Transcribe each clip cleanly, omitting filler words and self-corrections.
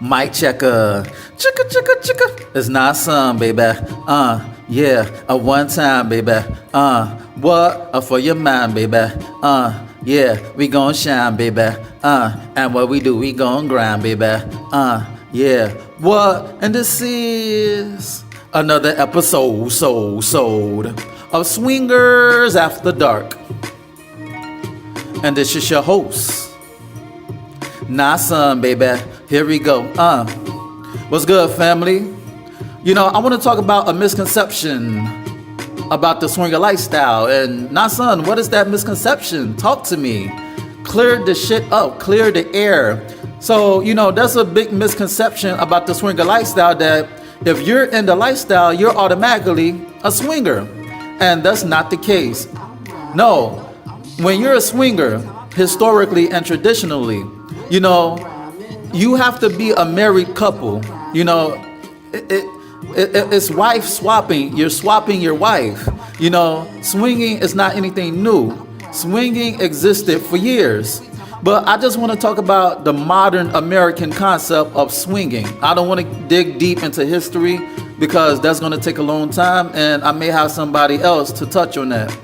Mic checker. Chicka, chicka, chicka. It's not some, baby. Yeah. A one time, baby. What? For your mind, baby. Yeah. We gon' shine, baby. And what we do, we gon' grind, baby. Yeah. What? And this is another episode, of Swingers After Dark. And this is your host, Nasan, baby. Here we go. What's good, family? You know, I want to talk about a misconception about the swinger lifestyle. And Nasan, what is that misconception? Talk to me. Clear the shit up. Clear the air. So, you know, there's a big misconception about the swinger lifestyle that if you're in the lifestyle, you're automatically a swinger. And that's not the case. No. When you're a swinger, historically and traditionally, you know, you have to be a married couple. You know, it's wife swapping. You're swapping your wife. You know, swinging is not anything new. Swinging existed for years. But I just want to talk about the modern American concept of swinging. I don't want to dig deep into history because that's going to take a long time, and I may have somebody else to touch on that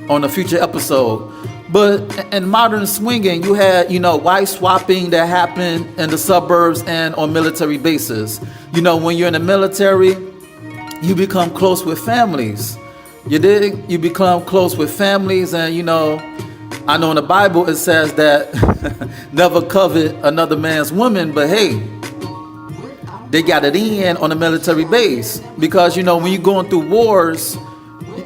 on a future episode. But in modern swinging, you had, you know, wife swapping that happened in the suburbs and on military bases. You know, when you're in the military, you become close with families. You dig? You become close with families, and, you know, I know in the Bible it says that never covet another man's woman, but hey, they got it in on a military base because, you know, when you're going through wars,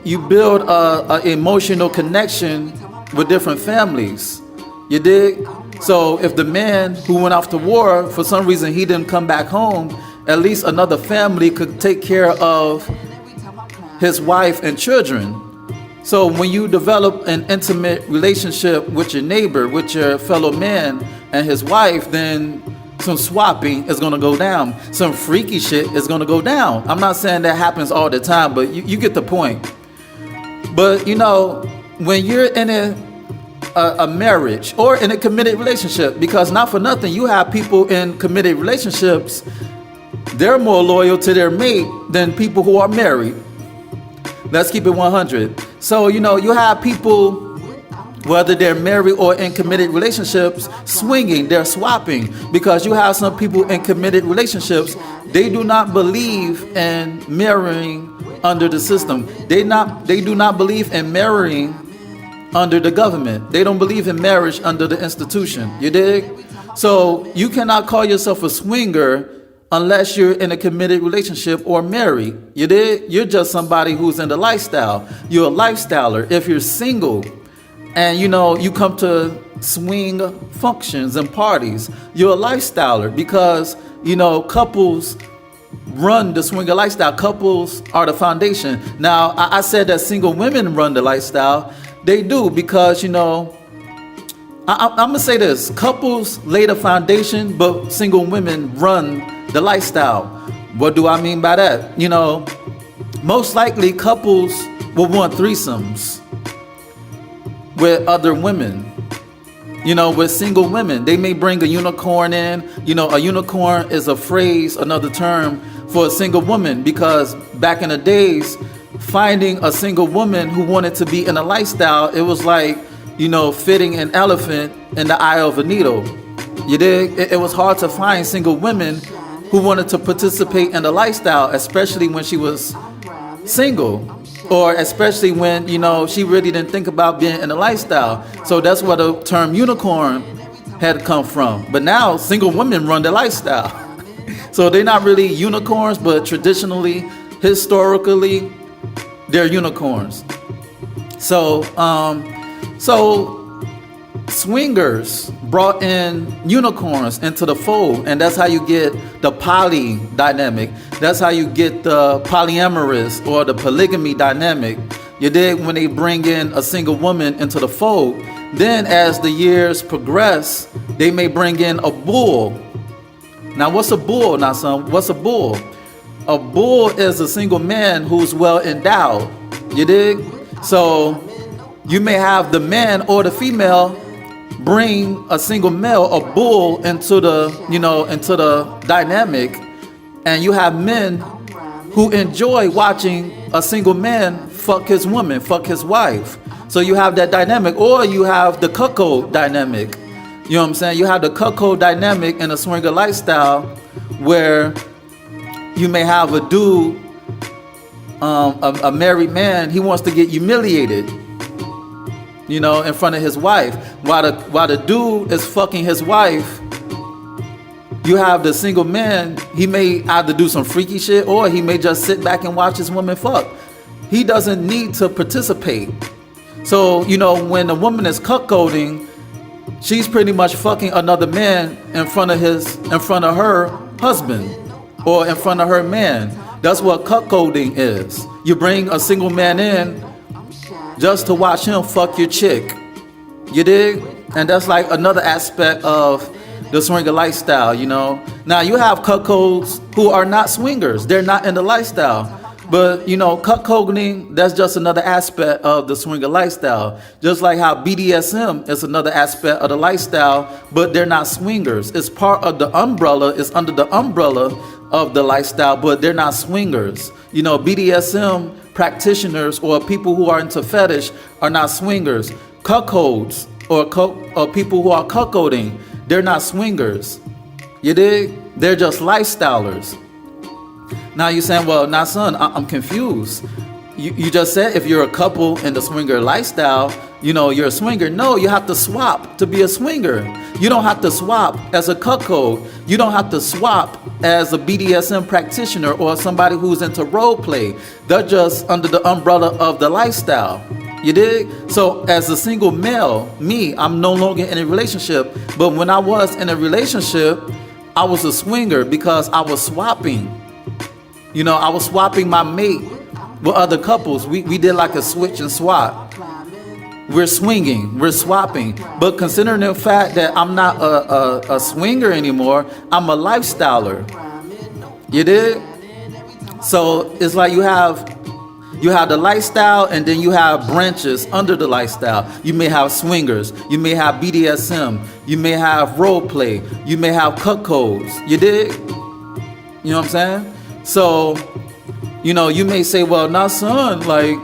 you build a emotional connection with different families. You dig? So if the man who went off to war, for some reason he didn't come back home, at least another family could take care of his wife and children. So when you develop an intimate relationship with your neighbor, with your fellow man and his wife, then some swapping is going to go down. Some freaky shit is going to go down. I'm not saying that happens all the time, but you get the point. But, you know, when you're in a marriage or in a committed relationship, because not for nothing, you have people in committed relationships, they're more loyal to their mate than people who are married. Let's keep it 100. So, you know, you have people, whether they're married or in committed relationships, swinging, they're swapping, because you have some people in committed relationships, they do not believe in marrying under the system. They do not believe in marrying under the government. They don't believe in marriage under the institution. You dig? So you cannot call yourself a swinger unless you're in a committed relationship or married. You dig? You're just somebody who's in the lifestyle. You're a lifestyler. If you're single and, you know, you come to swing functions and parties, you're a lifestyler because, you know, couples run the swinger lifestyle. Couples are the foundation. Now, I said that single women run the lifestyle. They do because, you know, I'm going to say this. Couples lay the foundation, but single women run the lifestyle. What do I mean by that? You know, most likely couples will want threesomes with other women. You know, with single women, they may bring a unicorn in. You know, a unicorn is a phrase, another term for a single woman, because back in the days, finding a single woman who wanted to be in a lifestyle, it was like, you know, fitting an elephant in the eye of a needle. You dig? It was hard to find single women who wanted to participate in the lifestyle, especially when she was single, or especially when, you know, she really didn't think about being in a lifestyle. So that's where the term unicorn had come from. But now single women run the lifestyle. So they're not really unicorns, but traditionally, historically, they're unicorns. So swingers brought in unicorns into the fold, and that's how you get the poly dynamic. That's how you get the polyamorous or the polygamy dynamic. You dig? When they bring in a single woman into the fold, then as the years progress, they may bring in a bull. Now, what's a bull? Now, son, what's a bull? A bull is a single man who's well endowed. You dig? So you may have the man or the female bring a single male, a bull, into the dynamic, and you have men who enjoy watching a single man fuck his woman, fuck his wife. So you have that dynamic, or you have the cuckold dynamic. You know what I'm saying? You have the cuckold dynamic in a swinger lifestyle where you may have a dude, a married man, he wants to get humiliated, in front of his wife. While the dude is fucking his wife, you have the single man, he may either do some freaky shit or he may just sit back and watch his woman fuck. He doesn't need to participate. So, when a woman is cuckolding, she's pretty much fucking another man in front of her husband or in front of her man. That's what cuckolding is. You bring a single man in just to watch him fuck your chick. You dig? And that's like another aspect of the swinger lifestyle, Now you have cuckolds who are not swingers. They're not in the lifestyle. But, cuckolding, that's just another aspect of the swinger lifestyle. Just like how BDSM is another aspect of the lifestyle, but they're not swingers. It's part of the umbrella, it's under the umbrella of the lifestyle, but they're not swingers. BDSM practitioners or people who are into fetish are not swingers. Cuckolds or people who are cuckolding, they're not swingers. You dig? They're just lifestylers. Now you're saying, well, now son, I'm confused. You just said if you're a couple in the swinger lifestyle, you're a swinger. No, you have to swap to be a swinger. You don't have to swap as a cuckold. You don't have to swap as a BDSM practitioner or somebody who's into role play. They're just under the umbrella of the lifestyle. You dig? So as a single male, I'm no longer in a relationship. But when I was in a relationship, I was a swinger because I was swapping. I was swapping my mate with other couples. We did like a switch and swap. We're swinging, we're swapping. But considering the fact that I'm not a swinger anymore, I'm a lifestyler. You did? So it's like you have the lifestyle and then you have branches under the lifestyle. You may have swingers, you may have BDSM, you may have role play, you may have cuckolds. You did? You know what I'm saying? So, you may say, well, now son, like,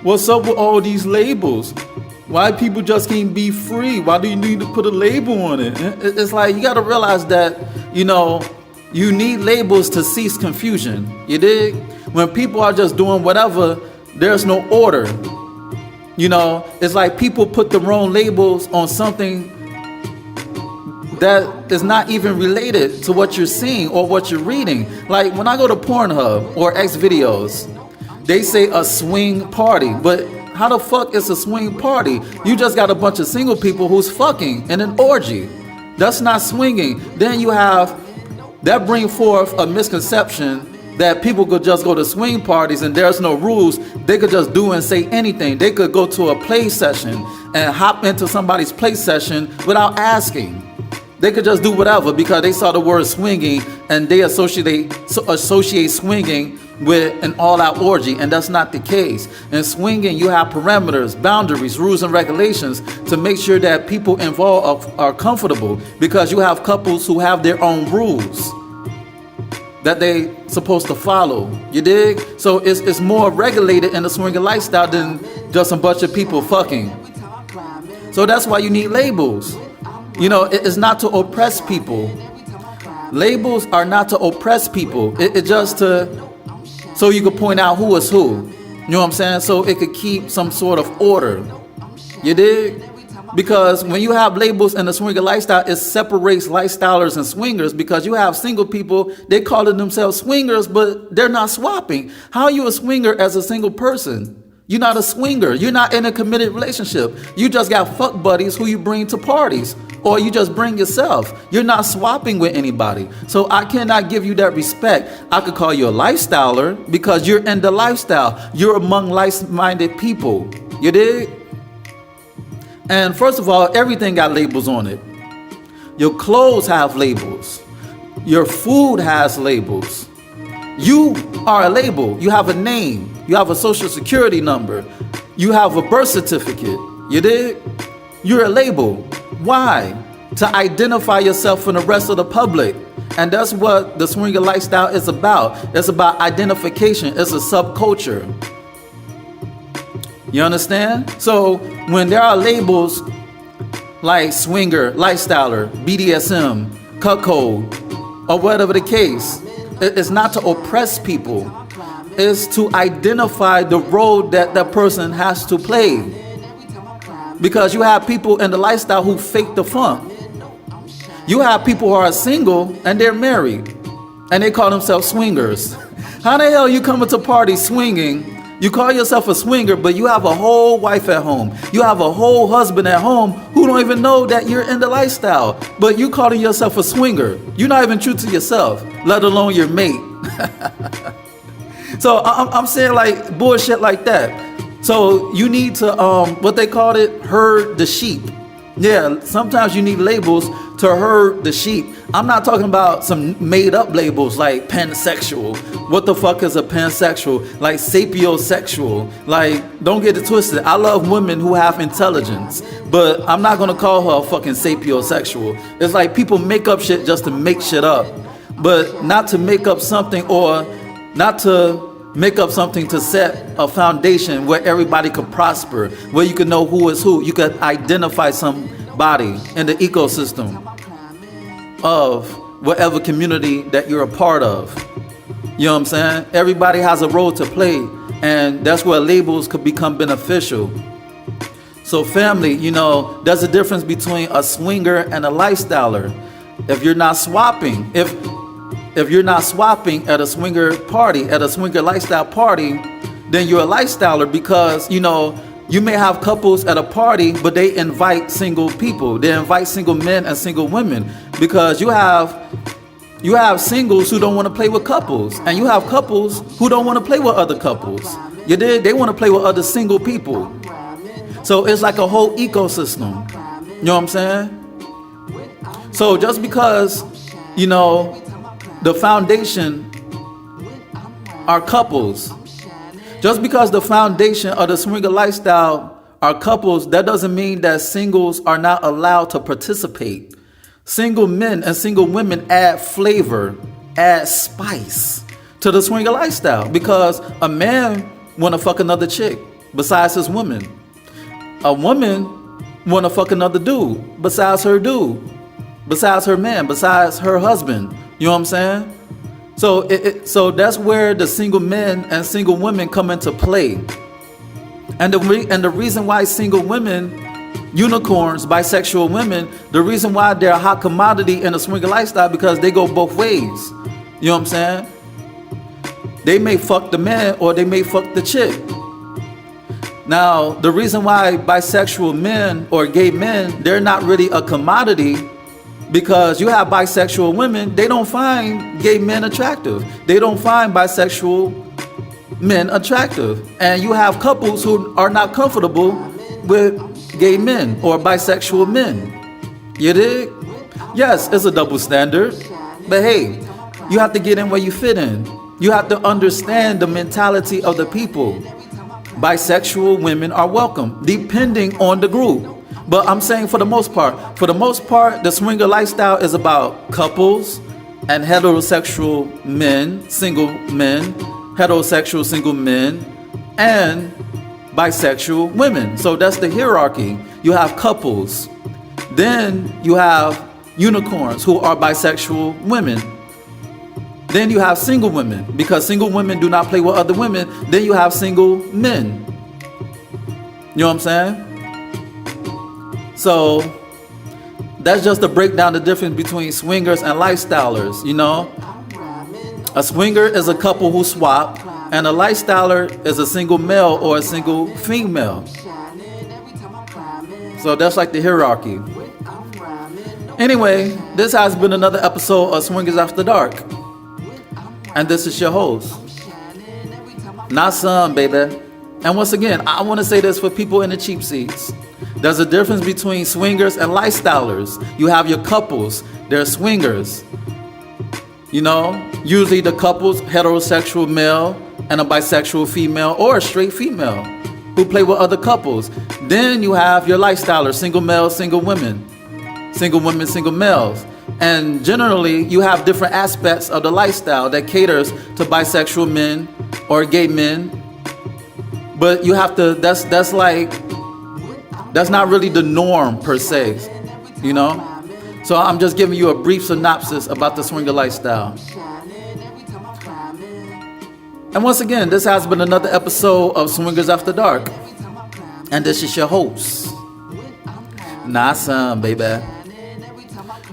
what's up with all these labels? Why people just can't be free? Why do you need to put a label on it? It's like, you got to realize that, you need labels to cease confusion. You dig? When people are just doing whatever, there's no order. It's like people put the wrong labels on something that is not even related to what you're seeing or what you're reading. Like when I go to Pornhub or X videos, they say a swing party, but how the fuck is a swing party? You just got a bunch of single people who's fucking in an orgy. That's not swinging. Then you have, that bring forth a misconception that people could just go to swing parties and there's no rules. They could just do and say anything. They could go to a play session and hop into somebody's play session without asking. They could just do whatever because they saw the word swinging and they associate swinging with an all-out orgy, and that's not the case. In swinging, you have parameters, boundaries, rules, and regulations to make sure that people involved are comfortable, because you have couples who have their own rules that they supposed to follow. You dig? So it's more regulated in the swinging lifestyle than just a bunch of people fucking. So that's why you need labels. It's not to oppress people. Labels are not to oppress people. It's just so you can point out who is who. You know what I'm saying? So it could keep some sort of order. You dig? Because when you have labels in the swinger lifestyle, it separates lifestylers and swingers, because you have single people, they call themselves swingers, but they're not swapping. How are you a swinger as a single person? You're not a swinger. You're not in a committed relationship. You just got fuck buddies who you bring to parties, or you just bring yourself. You're not swapping with anybody. So I cannot give you that respect. I could call you a lifestyler because you're in the lifestyle. You're among like-minded people. You dig? And first of all, everything got labels on it. Your clothes have labels. Your food has labels. You are a label. You have a name. You have a social security number. You have a birth certificate. You dig? You're a label. Why? To identify yourself from the rest of the public. And that's what the swinger lifestyle is about. It's about identification. It's a subculture. You understand? So when there are labels like swinger, lifestyler, BDSM, cuckold, or whatever the case, it's not to oppress people. It's to identify the role that that person has to play. Because you have people in the lifestyle who fake the funk. You have people who are single and they're married and they call themselves swingers. How the hell you coming to parties swinging? You call yourself a swinger, but you have a whole wife at home. You have a whole husband at home who don't even know that you're in the lifestyle. But you calling yourself a swinger. You're not even true to yourself, let alone your mate. So I'm saying like bullshit like that. So you need to, what they called it, herd the sheep. Yeah, sometimes you need labels to herd the sheep. I'm not talking about some made up labels like pansexual. What the fuck is a pansexual? Like sapiosexual. Like, don't get it twisted. I love women who have intelligence, but I'm not gonna call her a fucking sapiosexual. It's like people make up shit just to make shit up, but not to make up something, or not to make up something to set a foundation where everybody could prosper, where you can know who is who. You could identify somebody in the ecosystem of whatever community that you're a part of. You know what I'm saying? Everybody has a role to play, and that's where labels could become beneficial. So family, you know, there's a difference between a swinger and a lifestyler. If you're not swapping, if you're not swapping at a swinger party, at a swinger lifestyle party, then you're a lifestyler, because, you know, you may have couples at a party, but they invite single people. They invite single men and single women, because you have singles who don't want to play with couples, and you have couples who don't want to play with other couples. You did? They want to play with other single people. So it's like a whole ecosystem. You know what I'm saying? So just because, you know, the foundation are couples, just because the foundation of the swinger lifestyle are couples, that doesn't mean that singles are not allowed to participate. Single men and single women add flavor, add spice to the swinger lifestyle, because a man want to fuck another chick besides his woman. A woman want to fuck another dude besides her dude, besides her man, besides her husband. You know what I'm saying? So so that's where the single men and single women come into play. And the reason why single women, unicorns, bisexual women, the reason why they're a hot commodity in a swinger lifestyle, because they go both ways. You know what I'm saying? They may fuck the man or they may fuck the chick. Now, the reason why bisexual men or gay men, they're not really a commodity, because you have bisexual women, they don't find gay men attractive. They don't find bisexual men attractive. And you have couples who are not comfortable with gay men or bisexual men. You dig? Yes, it's a double standard. But hey, you have to get in where you fit in. You have to understand the mentality of the people. Bisexual women are welcome, depending on the group. But I'm saying for the most part, the swinger lifestyle is about couples and heterosexual men, single men, heterosexual single men, and bisexual women. So that's the hierarchy. You have couples. Then you have unicorns who are bisexual women. Then you have single women, because single women do not play with other women. Then you have single men. You know what I'm saying? So that's just to break down the difference between swingers and lifestylers, you know? A swinger is a couple who swap, and a lifestyler is a single male or a single female. So that's like the hierarchy. Anyway, this has been another episode of Swingers After Dark. And this is your host, Nasan, baby. And once again, I want to say this for people in the cheap seats. There's a difference between swingers and lifestylers. You have your couples, they're swingers. You know, usually the couples, heterosexual male and a bisexual female or a straight female who play with other couples. Then you have your lifestylers, single male, single women. single women, single males. And generally, you have different aspects of the lifestyle that caters to bisexual men or gay men. But you have to, that's not really the norm per se, you know? So I'm just giving you a brief synopsis about the swinger lifestyle. And once again, this has been another episode of Swingers After Dark. And this is your host, Nasan, baby.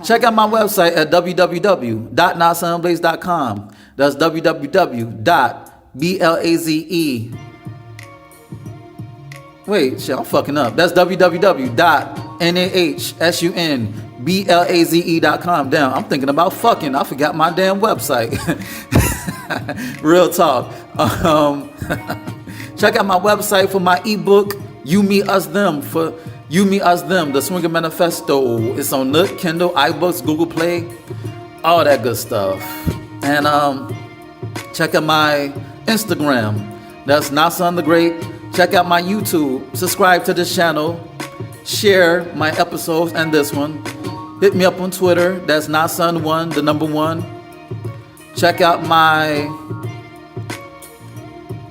Check out my website at www.nasanblaze.com. That's www.blaze. Wait, shit, I'm fucking up. That's www.nahsunblaze.com. Damn, I'm thinking about fucking. I forgot my damn website. Real talk. Check out my website for my ebook, You Me Us Them, for You Me Us Them, the Swinger Manifesto. It's on Nook, Kindle, iBooks, Google Play, all that good stuff. And check out my Instagram. That's Nasan the Great. Check out my YouTube. Subscribe to this channel. Share my episodes and this one. Hit me up on Twitter. That's Nasan1, the number 1. Check out my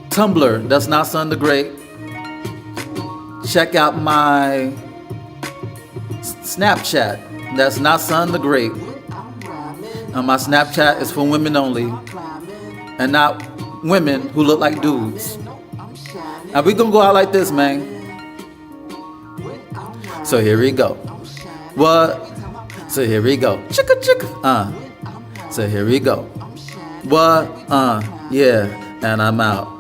Tumblr. That's Nasan the Great. Check out my Snapchat. That's Nasan the Great. My Snapchat is for women only, and not women who look like dudes. Now we gonna go out like this, man. So here we go. What? So here we go. Chicka chicka. So here we go. What? Yeah. And I'm out.